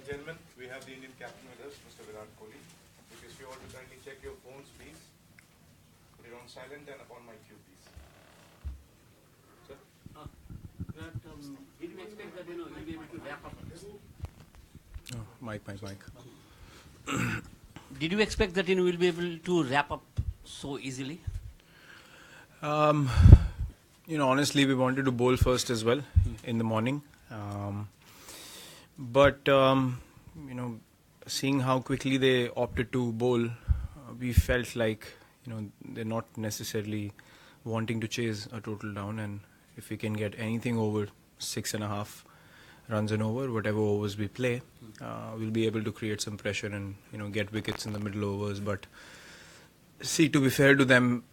Gentlemen, we have the Indian captain with us, Mr. VIrat Kohli. If you all to kindly check your phones, please. Put it on silent and upon my cue, please. Sir? Did you expect that you'll be able to wrap up? Mic. Did you expect that you will be able to wrap up so easily? Honestly, we wanted to bowl first as well in the morning. But seeing how quickly they opted to bowl, we felt like, they're not necessarily wanting to chase a total down. And if we can get anything over 6.5 runs and over, whatever overs we play, we'll be able to create some pressure and, get wickets in the middle overs. But see, to be fair to them,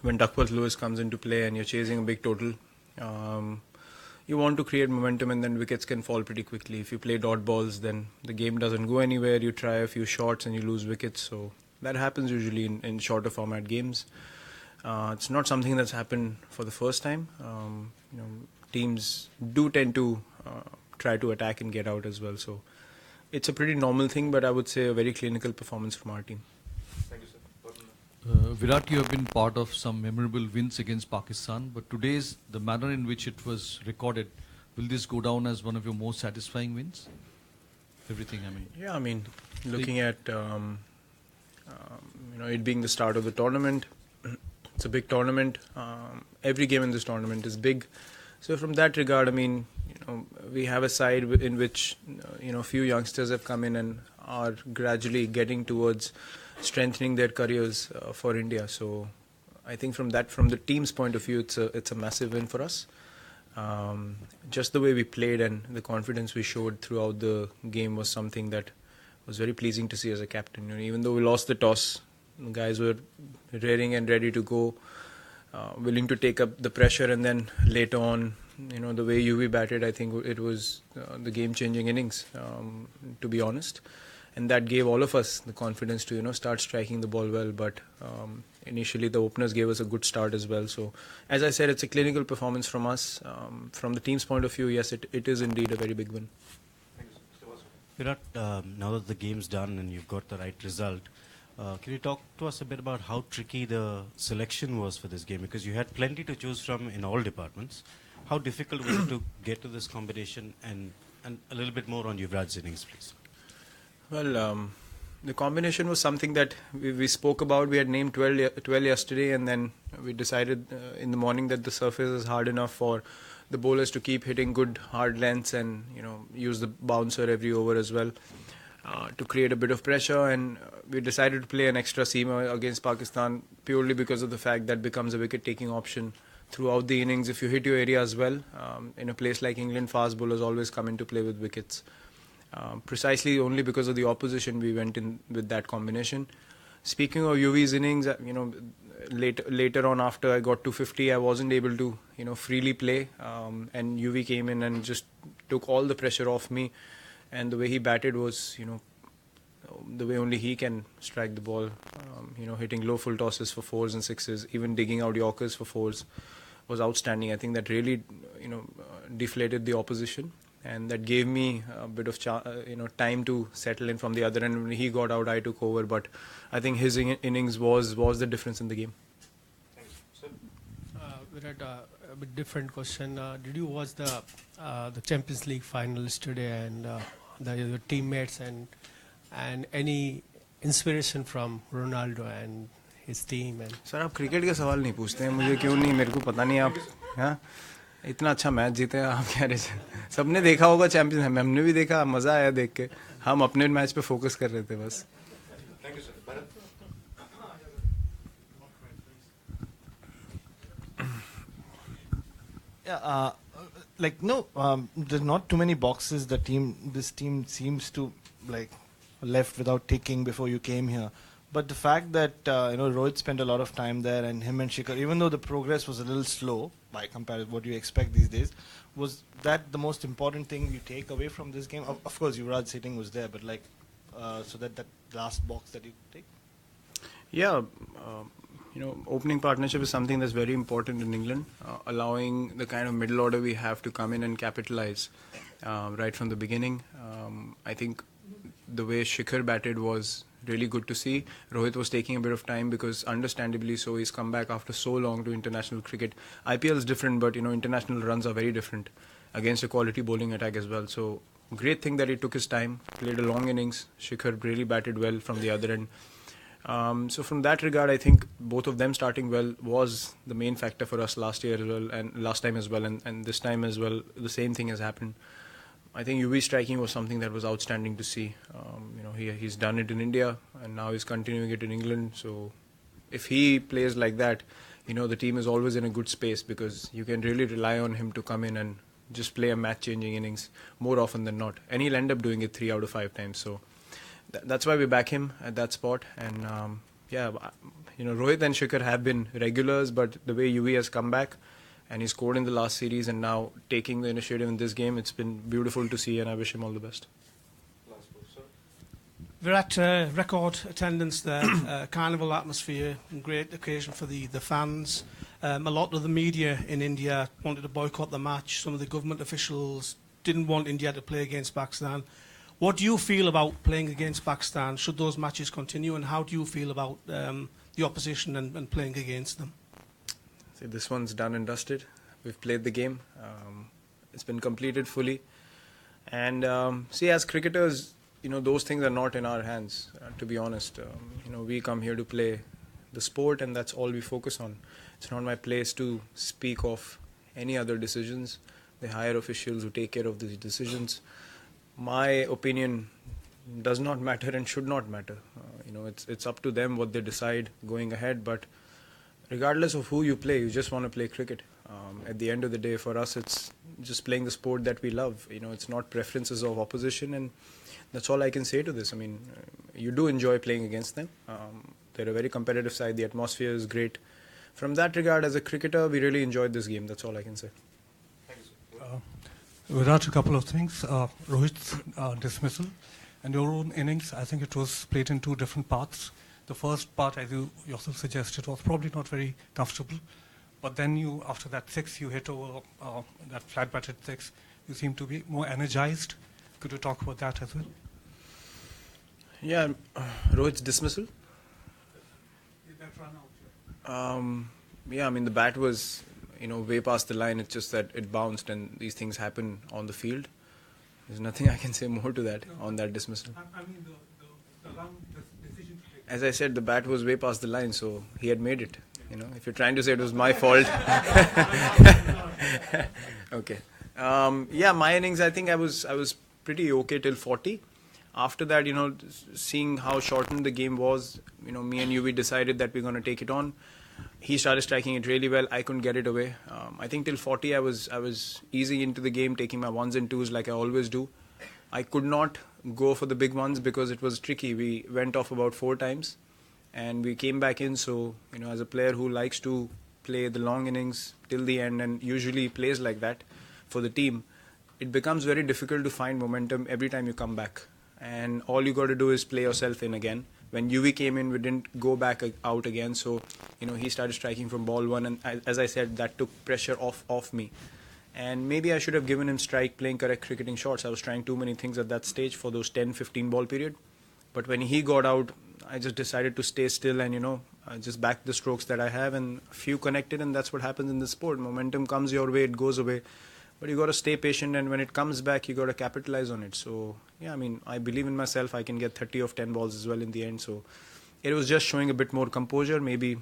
when Duckworth Lewis comes into play and you're chasing a big total, you want to create momentum and then wickets can fall pretty quickly. If you play dot balls, then the game doesn't go anywhere. You try a few shots and you lose wickets. So that happens usually in shorter format games. It's not something that's happened for the first time. Teams do tend to try to attack and get out as well. So it's a pretty normal thing, but I would say a very clinical performance from our team. Thank you, sir. Virat, you have been part of some memorable wins against Pakistan, but today's, the manner in which it was recorded, will this go down as one of your most satisfying wins? Everything, I mean. Yeah, looking at it being the start of the tournament, it's a big tournament. Every game in this tournament is big. So from that regard, we have a side in which a few youngsters have come in and are gradually getting towards strengthening their careers for India. So I think from the team's point of view, it's a massive win for us. Just the way we played and the confidence we showed throughout the game was something that was very pleasing to see as a captain. Even though we lost the toss, the guys were raring and ready to go, willing to take up the pressure, and then later on, the way UV batted, I think it was the game-changing innings, to be honest. And that gave all of us the confidence to, start striking the ball well. But initially the openers gave us a good start as well. So, as I said, it's a clinical performance from us. From the team's point of view, yes, it is indeed a very big win. Thank you, sir. Mr. Vasu. Virat, now that the game's done and you've got the right result, can you talk to us a bit about how tricky the selection was for this game? Because you had plenty to choose from in all departments. How difficult was it to get to this combination, and a little bit more on Yuvraj's innings, please? Well, the combination was something that we spoke about. We had named 12 yesterday, and then we decided in the morning that the surface is hard enough for the bowlers to keep hitting good hard lengths and use the bouncer every over as well to create a bit of pressure. And we decided to play an extra seamer against Pakistan purely because of the fact that becomes a wicket-taking option throughout the innings. If you hit your area as well, in a place like England, fast bowlers always come into play with wickets. Precisely only because of the opposition we went in with that combination. Speaking of UV's innings, later on after I got 250, I wasn't able to freely play, and UV came in and just took all the pressure off me. And the way he batted was the way only he can strike the ball, hitting low full tosses for fours and sixes, even digging out Yorkers for fours was outstanding. I think that really deflated the opposition. And that gave me a bit of time to settle in from the other end. When he got out, I took over. But I think his innings was the difference in the game. Thanks, sir. Virat, a bit different question. Did you watch the Champions League finals today and your teammates and any inspiration from Ronaldo and his team? And sir आप cricket का सवाल नहीं पूछते हैं मुझे क्यों नहीं मेरे को पता नहीं आप हाँ इतना अच्छा मैच जीते हैं आप कह रहे थे सबने देखा होगा चैंपियंस हमने भी देखा मज़ा आया देख के हम अपने मैच पे फोकस कर रहे थे बस Thank you, sir. Bharat. Yeah, there's not too many boxes this team seems to left without ticking before you came here. But the fact that Rohit spent a lot of time there, and him and Shikhar, even though the progress was a little slow by comparison to what you expect these days, was that the most important thing you take away from this game? Of course, Yuvraj's hitting was there, but so that last box that you take. Yeah, opening partnership is something that's very important in England, allowing the kind of middle order we have to come in and capitalize. right from the beginning. I think the way Shikhar batted was really good to see. Rohit was taking a bit of time because understandably so he's come back after so long to international cricket. IPL is different, but international runs are very different against a quality bowling attack as well. So great thing that he took his time, played a long innings. Shikhar really batted well from the other end. So from that regard, I think both of them starting well was the main factor for us last year as well, and last time as well, and this time as well. The same thing has happened. I think UV striking was something that was outstanding to see. He's done it in India, and now he's continuing it in England. So if he plays like that, the team is always in a good space because you can really rely on him to come in and just play a match-changing innings more often than not. And he'll end up doing it 3 out of 5 times. So that's why we back him at that spot. And Rohit and Shikhar have been regulars, but the way UV has come back and he scored in the last series and now taking the initiative in this game, it's been beautiful to see, and I wish him all the best. Last ball, sir. Virat, record attendance there, carnival atmosphere, and great occasion for the fans. A lot of the media in India wanted to boycott the match. Some of the government officials didn't want India to play against Pakistan. What do you feel about playing against Pakistan? Should those matches continue, and how do you feel about the opposition and playing against them? See, this one's done and dusted. We've played the game. It's been completed fully. And as cricketers, those things are not in our hands, to be honest. We come here to play the sport, and that's all we focus on. It's not my place to speak of any other decisions. They hire officials who take care of these decisions. My opinion does not matter and should not matter. It's up to them what they decide going ahead. But regardless of who you play, you just want to play cricket. At the end of the day, for us, it's just playing the sport that we love. It's not preferences of opposition, and that's all I can say to this. You do enjoy playing against them. They're a very competitive side. The atmosphere is great. From that regard, as a cricketer, we really enjoyed this game. That's all I can say. Thank you, sir. Virat, a couple of things. Rohit's dismissal and your own innings, I think it was played in 2 different parts. The first part, as you yourself suggested, was probably not very comfortable. But then after that 6, you hit over that flat-batted 6. You seem to be more energized. Could you talk about that as well? Yeah, Rohit's dismissal. The bat was, way past the line. It's just that it bounced, and these things happen on the field. There's nothing I can say more to that on that dismissal. The decision to take. As I said, the bat was way past the line, so he had made it. If you're trying to say it was my fault. Okay. My innings, I think I was pretty okay till 40. After that, seeing how shortened the game was, me and UV decided that we're going to take it on. He started striking it really well. I couldn't get it away. I think till 40, I was easy into the game, taking my 1s and 2s like I always do. I could not go for the big ones because it was tricky. We went off about 4 times, and we came back in. So, as a player who likes to play the long innings till the end and usually plays like that for the team, it becomes very difficult to find momentum every time you come back. And all you got to do is play yourself in again. When UV came in, we didn't go back out again. So, he started striking from ball 1. And as I said, that took pressure off me. And maybe I should have given him strike, playing correct cricketing shots. I was trying too many things at that stage for those 10-15 ball period. But when he got out, I just decided to stay still and, just back the strokes that I have. And a few connected, and that's what happens in the sport. Momentum comes your way, it goes away. But you got to stay patient, and when it comes back, you got to capitalize on it. So, I believe in myself. I can get 30 of 10 balls as well in the end. So, it was just showing a bit more composure. Maybe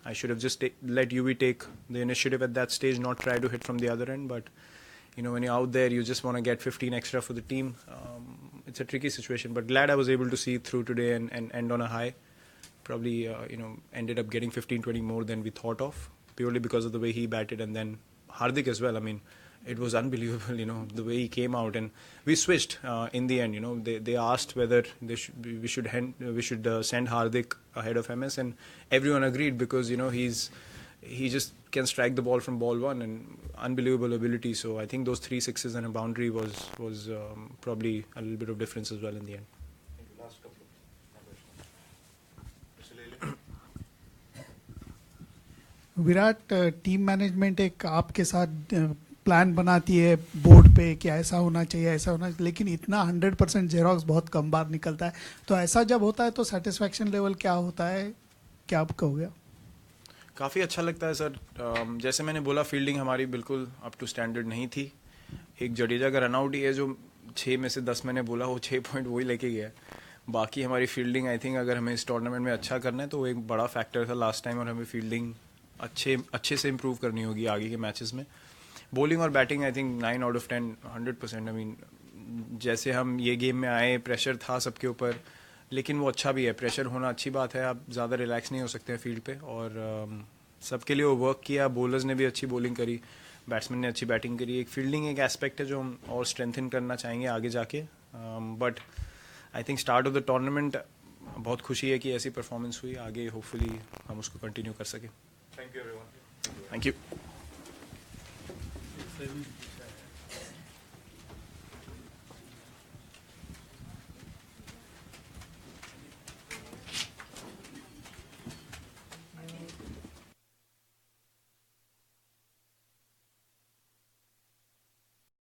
I should have just let UV take the initiative at that stage, not try to hit from the other end. But, when you're out there, you just want to get 15 extra for the team. It's a tricky situation. But glad I was able to see it through today and end on a high. Probably, ended up getting 15-20 more than we thought of, purely because of the way he batted. And then Hardik as well. It was unbelievable, the way he came out, and we switched in the end. They asked whether we should send Hardik ahead of MS, and everyone agreed because he just can strike the ball from ball 1 and unbelievable ability. So I think those 3 sixes and a boundary was probably a little bit of difference as well in the end. Thank you. Last couple of questions. Mr. Lele. Virat team management एक आपके साथ plan बनाती है board पे कि ऐसा होना चाहिए ऐसा होना चाहिए, लेकिन इतना 100% जेरोक्स बहुत कम बार निकलता है. तो ऐसा जब होता है तो सेटिस्फैक्शन लेवल क्या होता है, क्या आप कहोगे? काफ़ी अच्छा लगता है सर. जैसे मैंने बोला, फील्डिंग हमारी बिल्कुल अप टू स्टैंडर्ड नहीं थी. एक जडेजा का रनआउट ही है जो 6 में से 10 मैंने बोला, वो 6 पॉइंट वही लेके गया. बाकी हमारी फील्डिंग, आई थिंक अगर हमें इस टूर्नामेंट में अच्छा करना है तो वो एक बड़ा फैक्टर था लास्ट टाइम, और हमें फील्डिंग अच्छे से इम्प्रूव करनी होगी आगे के मैचेस में. बॉलिंग और batting I think 9 out of 10 100%. I mean जैसे हम ये गेम में आए, प्रेशर था सबके ऊपर, लेकिन वो अच्छा भी है. प्रेशर होना अच्छी बात है, आप ज़्यादा रिलैक्स नहीं हो सकते हैं फील्ड पे. और सबके लिए वो वर्क किया. बॉलर्स ने भी अच्छी बॉलिंग करी, बैट्समैन ने अच्छी बैटिंग करी. एक फील्डिंग एक एस्पेक्ट है जो हम और स्ट्रेंथन करना चाहेंगे आगे जाके. But I think start of the tournament बहुत खुशी है कि ऐसी परफॉर्मेंस हुई. आगे होपफुली हम उसको कंटिन्यू कर सकें. Thank you everyone. Thank you.